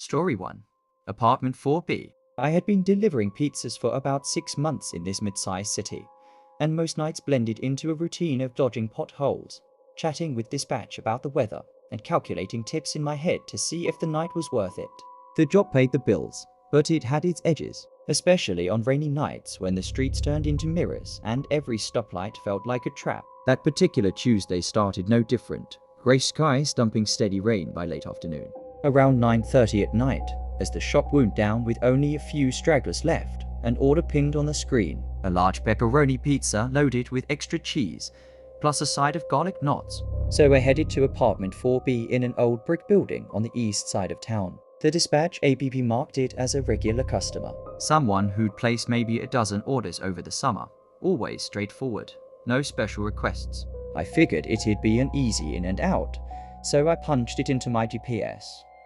Story 1. Apartment 4B. I had been delivering pizzas for about 6 months in this mid-sized city, and most nights blended into a routine of dodging potholes, chatting with dispatch about the weather, and calculating tips in my head to see if the night was worth it. The job paid the bills, but it had its edges, especially on rainy nights when the streets turned into mirrors and every stoplight felt like a trap. That particular Tuesday started no different. Grey skies dumping steady rain by late afternoon. Around 9:30 at night, as the shop wound down with only a few stragglers left, an order pinged on the screen. A large pepperoni pizza loaded with extra cheese, plus a side of garlic knots. So I headed to apartment 4B in an old brick building on the east side of town. The dispatch ABP marked it as a regular customer. Someone who'd placed maybe a dozen orders over the summer. Always straightforward. No special requests. I figured it'd be an easy in and out, so I punched it into my GPS,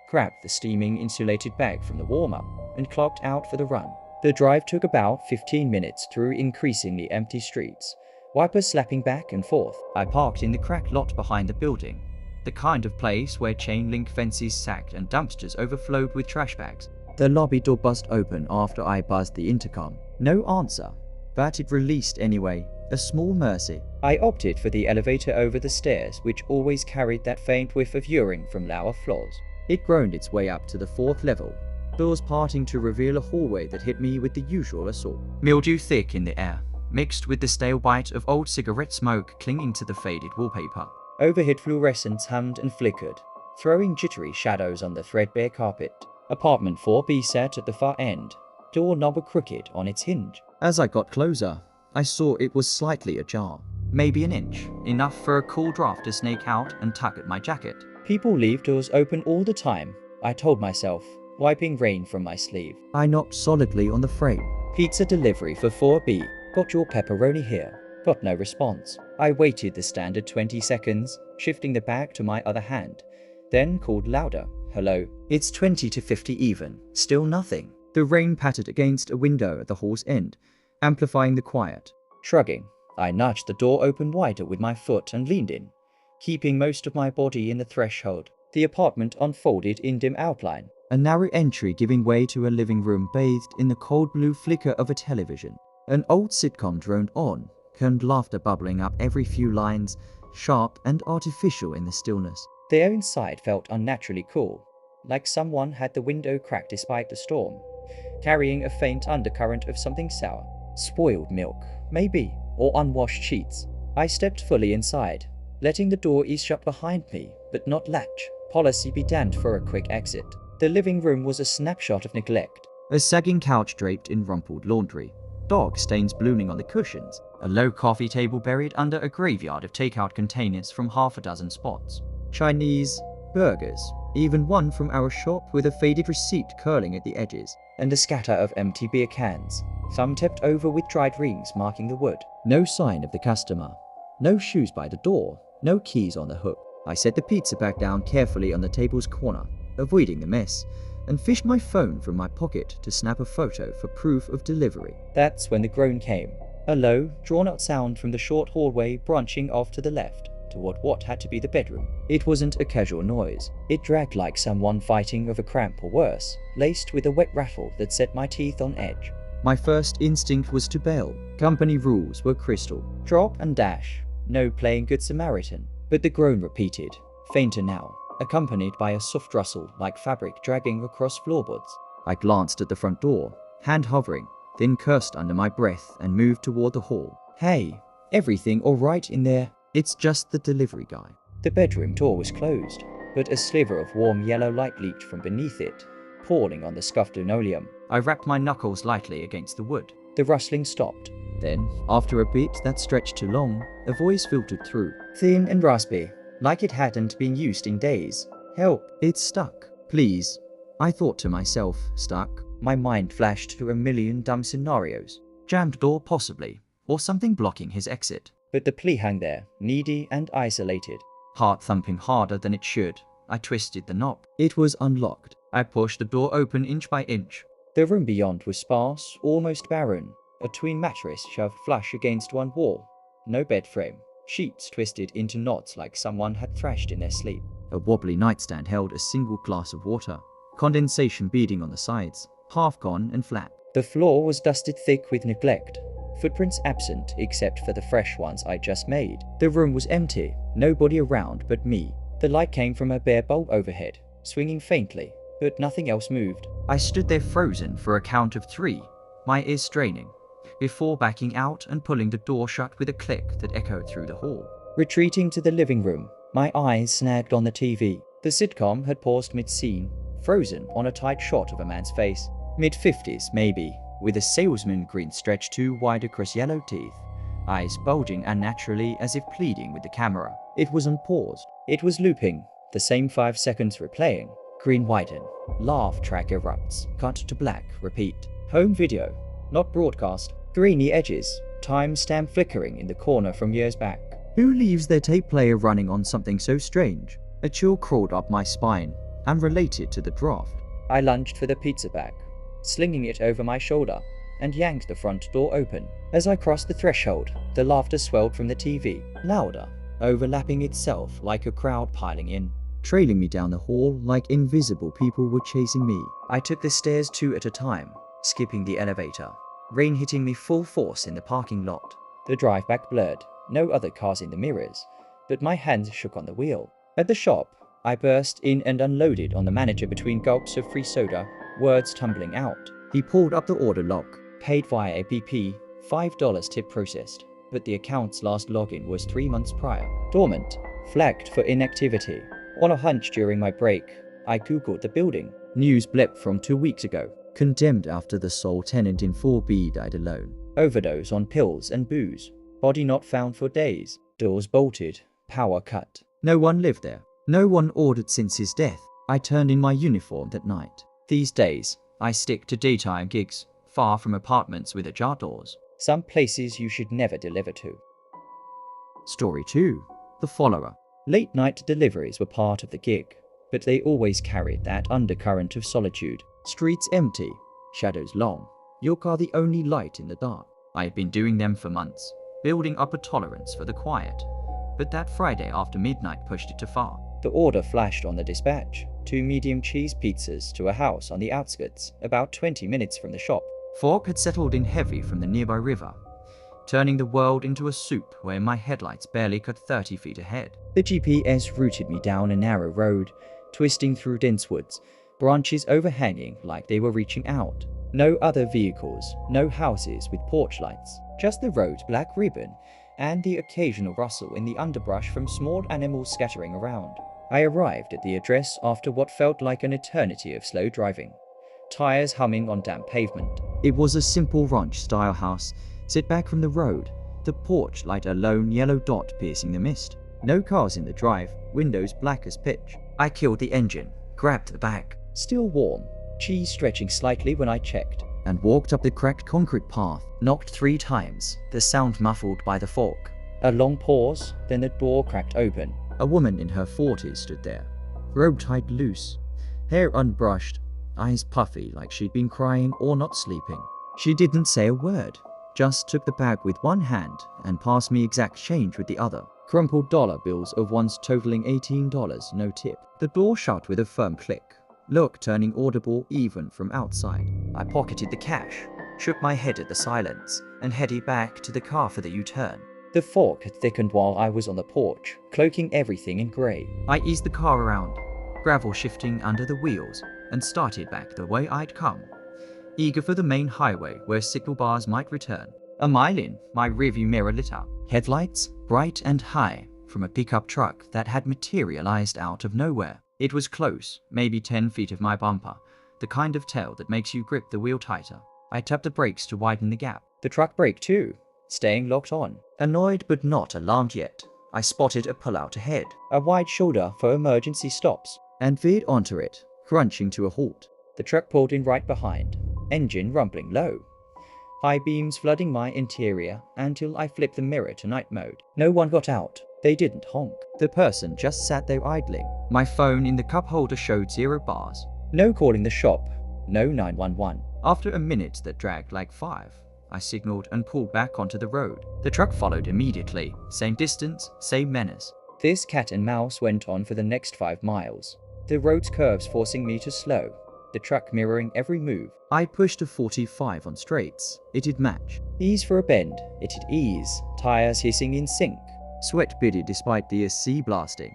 grabbed the steaming insulated bag from the warm-up, and clocked out for the run. The drive took about 15 minutes through increasingly empty streets, wipers slapping back and forth. I parked in the cracked lot behind the building, the kind of place where chain-link fences sagged and dumpsters overflowed with trash bags. The lobby door buzzed open after I buzzed the intercom. No answer, but it released anyway. A small mercy. I opted for the elevator over the stairs, which always carried that faint whiff of urine from lower floors. It groaned its way up to the 4th level, doors parting to reveal a hallway that hit me with the usual assault. Mildew thick in the air, mixed with the stale bite of old cigarette smoke clinging to the faded wallpaper. Overhead fluorescents hummed and flickered, throwing jittery shadows on the threadbare carpet. Apartment 4B sat at the far end, doorknob crooked on its hinge. As I got closer, I saw it was slightly ajar. Maybe an inch, enough for a cool draft to snake out and tug at my jacket. People leave doors open all the time, I told myself, wiping rain from my sleeve. I knocked solidly on the frame. Pizza delivery for 4B. Got your pepperoni here. Got no response. I waited the standard 20 seconds, shifting the bag to my other hand, then called louder. Hello. It's 20 to 50 even. Still nothing. The rain pattered against a window at the hall's end, amplifying the quiet. Shrugging, I nudged the door open wider with my foot and leaned in, keeping most of my body in the threshold. The apartment unfolded in dim outline, a narrow entry giving way to a living room bathed in the cold blue flicker of a television. An old sitcom droned on, canned laughter bubbling up every few lines, sharp and artificial in the stillness. The air inside felt unnaturally cool, like someone had the window cracked despite the storm, carrying a faint undercurrent of something sour. Spoiled milk, maybe, or unwashed sheets. I stepped fully inside, letting the door ease shut behind me, but not latch. Policy be damned for a quick exit. The living room was a snapshot of neglect. A sagging couch draped in rumpled laundry, dog stains blooming on the cushions, a low coffee table buried under a graveyard of takeout containers from half a dozen spots. Chinese, burgers, even one from our shop with a faded receipt curling at the edges, and a scatter of empty beer cans, some tipped over with dried rings marking the wood. No sign of the customer. No shoes by the door, no keys on the hook. I set the pizza bag down carefully on the table's corner, avoiding the mess, and fished my phone from my pocket to snap a photo for proof of delivery. That's when the groan came. A low, drawn-out sound from the short hallway branching off to the left, toward what had to be the bedroom. It wasn't a casual noise. It dragged like someone fighting of a cramp or worse, laced with a wet rattle that set my teeth on edge. My first instinct was to bail. Company rules were crystal. Drop and dash. No playing Good Samaritan. But the groan repeated, fainter now, accompanied by a soft rustle like fabric dragging across floorboards. I glanced at the front door, hand hovering, then cursed under my breath and moved toward the hall. Hey, everything all right in there? It's just the delivery guy. The bedroom door was closed, but a sliver of warm yellow light leaked from beneath it, pouring on the scuffed linoleum. I rapped my knuckles lightly against the wood. The rustling stopped. Then, after a bit that stretched too long, a voice filtered through, thin and raspy, like it hadn't been used in days. Help, it's stuck. Please. I thought to myself, stuck. My mind flashed to a million dumb scenarios. Jammed door possibly, or something blocking his exit. But the plea hung there, needy and isolated. Heart thumping harder than it should, I twisted the knob. It was unlocked. I pushed the door open inch by inch. The room beyond was sparse, almost barren. A twin mattress shoved flush against one wall. No bed frame. Sheets twisted into knots like someone had thrashed in their sleep. A wobbly nightstand held a single glass of water, condensation beading on the sides, half gone and flat. The floor was dusted thick with neglect, footprints absent except for the fresh ones I just made. The room was empty, nobody around but me. The light came from a bare bulb overhead, swinging faintly, but nothing else moved. I stood there frozen for a count of 3, my ears straining, before backing out and pulling the door shut with a click that echoed through the hall. Retreating to the living room, my eyes snagged on the TV. The sitcom had paused mid-scene, frozen on a tight shot of a man's face, mid-50s maybe, with a salesman grin stretched too wide across yellow teeth, eyes bulging unnaturally as if pleading with the camera. It was unpaused. It was looping, the same 5 seconds replaying. Green widen, laugh track erupts, cut to black, repeat. Home video, not broadcast. Greeny edges, timestamp flickering in the corner from years back. Who leaves their tape player running on something so strange? A chill crawled up my spine, unrelated to the draft. I lunged for the pizza bag, slinging it over my shoulder, and yanked the front door open. As I crossed the threshold, the laughter swelled from the TV, louder, overlapping itself like a crowd piling in, trailing me down the hall like invisible people were chasing me. I took the stairs 2 at a time, skipping the elevator, rain hitting me full force in the parking lot. The drive back blurred, no other cars in the mirrors, but my hands shook on the wheel. At the shop, I burst in and unloaded on the manager between gulps of free soda, words tumbling out. He pulled up the order log, paid via APP, $5 tip processed, but the account's last login was 3 months prior. Dormant, flagged for inactivity. On a hunch during my break, I googled the building. News blip from 2 weeks ago. Condemned after the sole tenant in 4B died alone. Overdose on pills and booze. Body not found for days. Doors bolted. Power cut. No one lived there. No one ordered since his death. I turned in my uniform that night. These days, I stick to daytime gigs, far from apartments with ajar doors. Some places you should never deliver to. Story 2. The Follower. Late night deliveries were part of the gig, but they always carried that undercurrent of solitude. Streets empty, shadows long, your car the only light in the dark. I had been doing them for months, building up a tolerance for the quiet, but that Friday after midnight pushed it too far. The order flashed on the dispatch, 2 medium cheese pizzas to a house on the outskirts, about 20 minutes from the shop. Fog had settled in heavy from the nearby river, turning the world into a soup where my headlights barely cut 30 feet ahead. The GPS routed me down a narrow road, twisting through dense woods, branches overhanging like they were reaching out. No other vehicles, no houses with porch lights, just the road's black ribbon and the occasional rustle in the underbrush from small animals scattering around. I arrived at the address after what felt like an eternity of slow driving, tires humming on damp pavement. It was a simple ranch-style house, set back from the road, the porch like a lone yellow dot piercing the mist. No cars in the drive, windows black as pitch. I killed the engine, grabbed the bag, still warm, cheese stretching slightly when I checked, and walked up the cracked concrete path, knocked 3 times, the sound muffled by the fork. A long pause, then the door cracked open. A woman in her 40s stood there, robe tied loose, hair unbrushed, eyes puffy like she'd been crying or not sleeping. She didn't say a word, just took the bag with one hand and passed me exact change with the other. Crumpled dollar bills of once totaling $18, no tip. The door shut with a firm click, look turning audible even from outside. I pocketed the cash, shook my head at the silence, and headed back to the car for the U-turn. The fog had thickened while I was on the porch, cloaking everything in grey. I eased the car around, gravel shifting under the wheels, and started back the way I'd come, eager for the main highway where signal bars might return. A mile in, my rearview mirror lit up, headlights bright and high, from a pickup truck that had materialized out of nowhere. It was close, maybe 10 feet of my bumper, the kind of tail that makes you grip the wheel tighter. I tapped the brakes to widen the gap. The truck braked too, staying locked on. Annoyed but not alarmed yet, I spotted a pullout ahead, a wide shoulder for emergency stops, and veered onto it, crunching to a halt. The truck pulled in right behind, engine rumbling low, high beams flooding my interior until I flipped the mirror to night mode. No one got out. They didn't honk. The person just sat there idling. My phone in the cup holder showed 0 bars. No calling the shop, no 911. After a minute that dragged like 5, I signaled and pulled back onto the road. The truck followed immediately, same distance, same menace. This cat and mouse went on for the next 5 miles, the road's curves forcing me to slow. the truck mirroring every move. I pushed a 45 on straights. It'd match. Ease for a bend. It'd ease. Tires hissing in sync. Sweat beaded despite the AC blasting.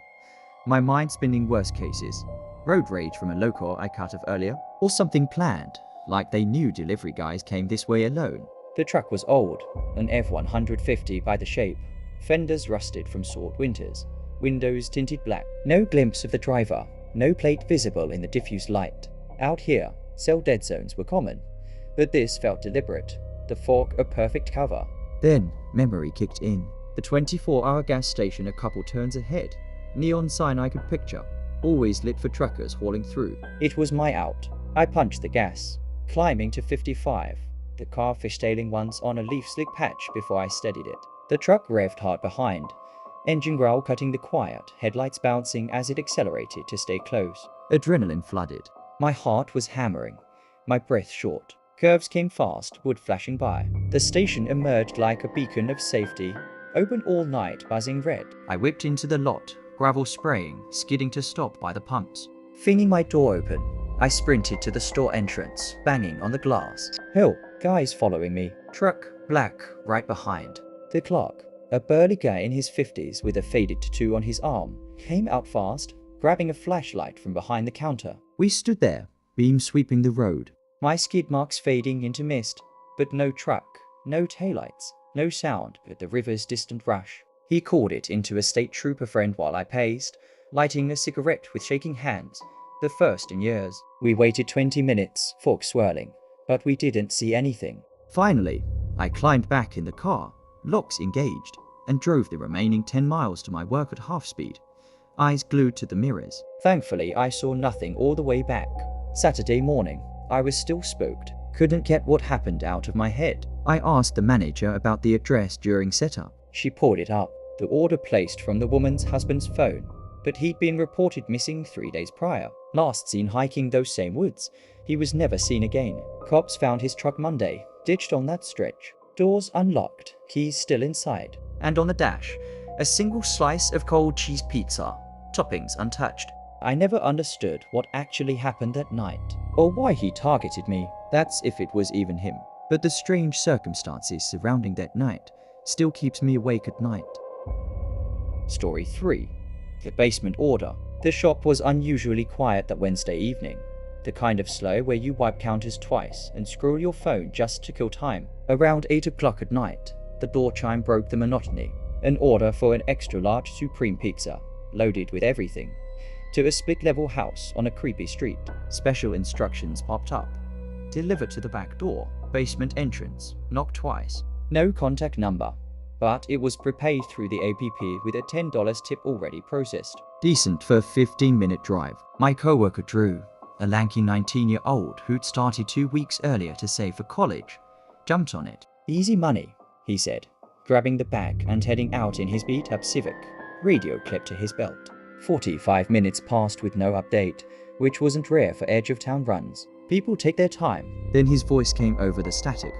My mind spinning worst cases. Road rage from a local I cut off earlier, or something planned, like they knew delivery guys came this way alone. The truck was old, an F-150 by the shape. Fenders rusted from short winters. Windows tinted black. No glimpse of the driver. No plate visible in the diffuse light. Out here, cell dead zones were common. But this felt deliberate. The fork a perfect cover. Then, memory kicked in. The 24-hour gas station a couple turns ahead. Neon sign I could picture. Always lit for truckers hauling through. It was my out. I punched the gas. Climbing to 55. The car fishtailing once on a leaf slick patch before I steadied it. The truck revved hard behind. Engine growl cutting the quiet, headlights bouncing as it accelerated to stay close. Adrenaline flooded. My heart was hammering. My breath short. Curves came fast, wood flashing by. The station emerged like a beacon of safety. Open all night, buzzing red. I whipped into the lot, gravel spraying, skidding to stop by the pumps. Flinging my door open, I sprinted to the store entrance, banging on the glass. Hell, guys following me. Truck, black, right behind. The clerk, a burly guy in his 50s with a faded tattoo on his arm, came out fast, grabbing a flashlight from behind the counter. We stood there, beam sweeping the road. My skid marks fading into mist, but no truck, no taillights, no sound but the river's distant rush. He called it into a state trooper friend while I paced, lighting a cigarette with shaking hands, the first in years. We waited 20 minutes, fork swirling, but we didn't see anything. Finally, I climbed back in the car, locks engaged, and drove the remaining 10 miles to my work at half speed, eyes glued to the mirrors. Thankfully, I saw nothing all the way back. Saturday morning, I was still spooked, couldn't get what happened out of my head. I asked the manager about the address during setup. She pulled it up, the order placed from the woman's husband's phone, but he'd been reported missing 3 days prior. Last seen hiking those same woods. He was never seen again. Cops found his truck Monday, ditched on that stretch. Doors unlocked, keys still inside. And on the dash, a single slice of cold cheese pizza, toppings untouched. I never understood what actually happened that night, or why he targeted me. That's if it was even him. But the strange circumstances surrounding that night still keeps me awake at night. Story 3. The basement order. The shop was unusually quiet that Wednesday evening. The kind of slow where you wipe counters twice and scroll your phone just to kill time. Around 8 o'clock at night, the door chime broke the monotony. An order for an extra large supreme pizza, loaded with everything, to a split-level house on a creepy street. Special instructions popped up. Deliver to the back door, basement entrance, knock twice. No contact number, but it was prepaid through the app with a $10 tip already processed. Decent for a 15-minute drive. My coworker Drew, a lanky 19-year-old who'd started 2 weeks earlier to save for college, jumped on it. Easy money, he said, grabbing the bag and heading out in his beat-up Civic, radio clipped to his belt. 45 minutes passed with no update, which wasn't rare for edge-of-town runs. People take their time. Then his voice came over the static.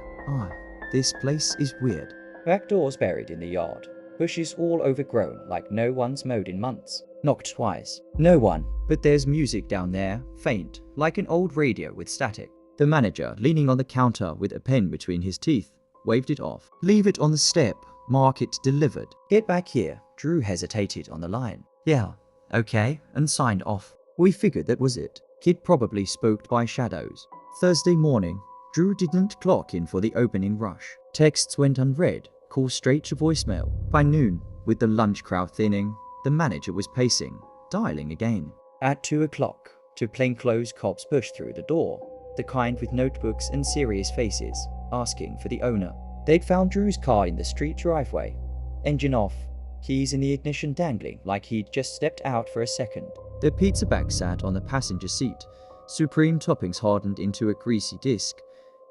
This place is weird. Back doors buried in the yard. Bushes all overgrown like no one's mowed in months. Knocked twice. No one. But there's music down there, faint, like an old radio with static. The manager, leaning on the counter with a pen between his teeth, waved it off. Leave it on the step. Mark it delivered. Get back here. Drew hesitated on the line. Yeah, okay, and signed off. We figured that was it. Kid probably spooked by shadows. Thursday morning, Drew didn't clock in for the opening rush. Texts went unread, calls straight to voicemail. By noon, with the lunch crowd thinning, the manager was pacing, dialing again. At 2 o'clock, two plainclothes cops pushed through the door, the kind with notebooks and serious faces, asking for the owner. They'd found Drew's car in the street driveway. Engine off, keys in the ignition dangling like he'd just stepped out for a second. The pizza bag sat on the passenger seat, supreme toppings hardened into a greasy disc,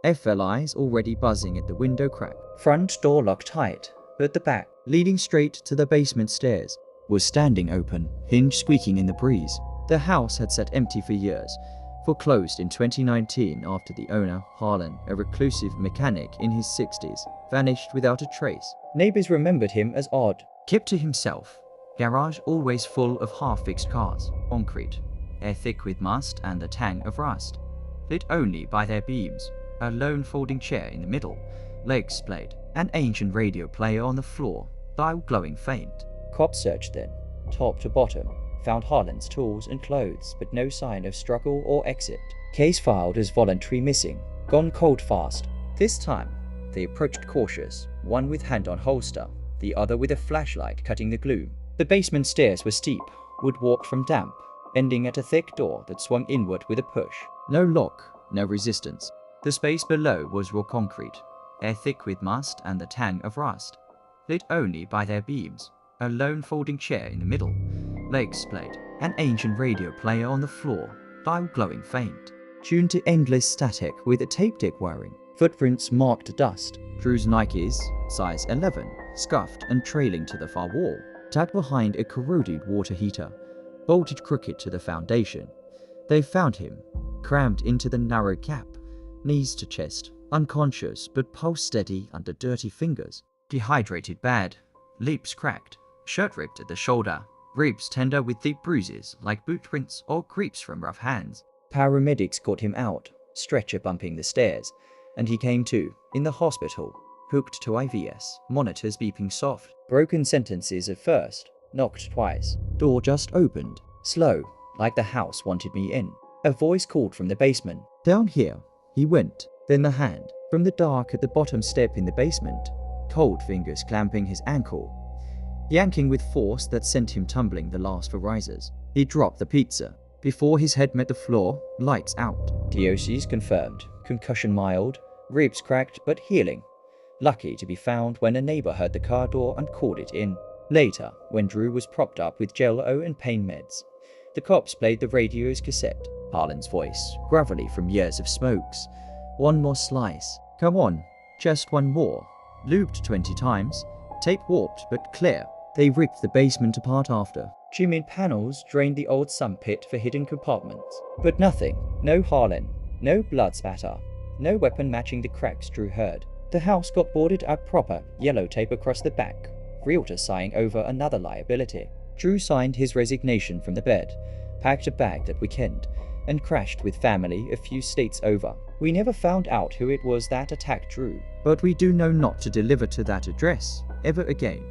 FLIs already buzzing at the window crack. Front door locked tight, but the back, leading straight to the basement stairs, was standing open, hinge squeaking in the breeze. The house had sat empty for years, foreclosed in 2019 after the owner, Harlan, a reclusive mechanic in his 60s, vanished without a trace. Neighbors remembered him as odd, kept to himself. Garage always full of half-fixed cars, concrete, air thick with must and the tang of rust. lit only by their beams, a lone folding chair in the middle, legs splayed, an ancient radio player on the floor, dial glowing faint. Cops searched then, top to bottom, found Harlan's tools and clothes, but no sign of struggle or exit. Case filed as voluntary missing, gone cold fast. This time, they approached cautious, one with hand on holster, the other with a flashlight cutting the gloom. The basement stairs were steep, wood walked from damp, ending at a thick door that swung inward with a push. No lock, no resistance. The space below was raw concrete, air thick with must and the tang of rust, lit only by their beams, a lone folding chair in the middle, legs splayed, an ancient radio player on the floor, dial glowing faint, tuned to endless static with a tape deck whirring. Footprints marked dust. Drew's Nikes, size 11, scuffed and trailing to the far wall, tucked behind a corroded water heater, bolted crooked to the foundation. They found him, crammed into the narrow cap, knees to chest, unconscious but pulse steady under dirty fingers. Dehydrated bad, lips cracked, shirt ripped at the shoulder, ribs tender with deep bruises like boot prints or creeps from rough hands. Paramedics got him out, stretcher bumping the stairs, and he came to, in the hospital, hooked to IVS, monitors beeping soft. Broken sentences at first, knocked twice. Door just opened, slow, like the house wanted me in. A voice called from the basement. Down here. He went. Then the hand, from the dark at the bottom step in the basement, cold fingers clamping his ankle, yanking with force that sent him tumbling the last for risers. He dropped the pizza. Before his head met the floor, lights out. TOCs confirmed. Concussion mild, ribs cracked but healing. Lucky to be found when a neighbor heard the car door and called it in. Later, when Drew was propped up with Jello and pain meds, the cops played the radio's cassette. Harlan's voice, gravelly from years of smokes. One more slice. Come on, just one more. Looped 20 times. Tape warped but clear. They ripped the basement apart after. Chimney panels drained the old sump pit for hidden compartments. But nothing. No Harlan. No blood spatter. No weapon matching the cracks Drew heard. The house got boarded up proper, yellow tape across the back. Realtor sighing over another liability. Drew signed his resignation from the bed, packed a bag that weekend, and crashed with family a few states over. We never found out who it was that attacked Drew, but we do know not to deliver to that address ever again.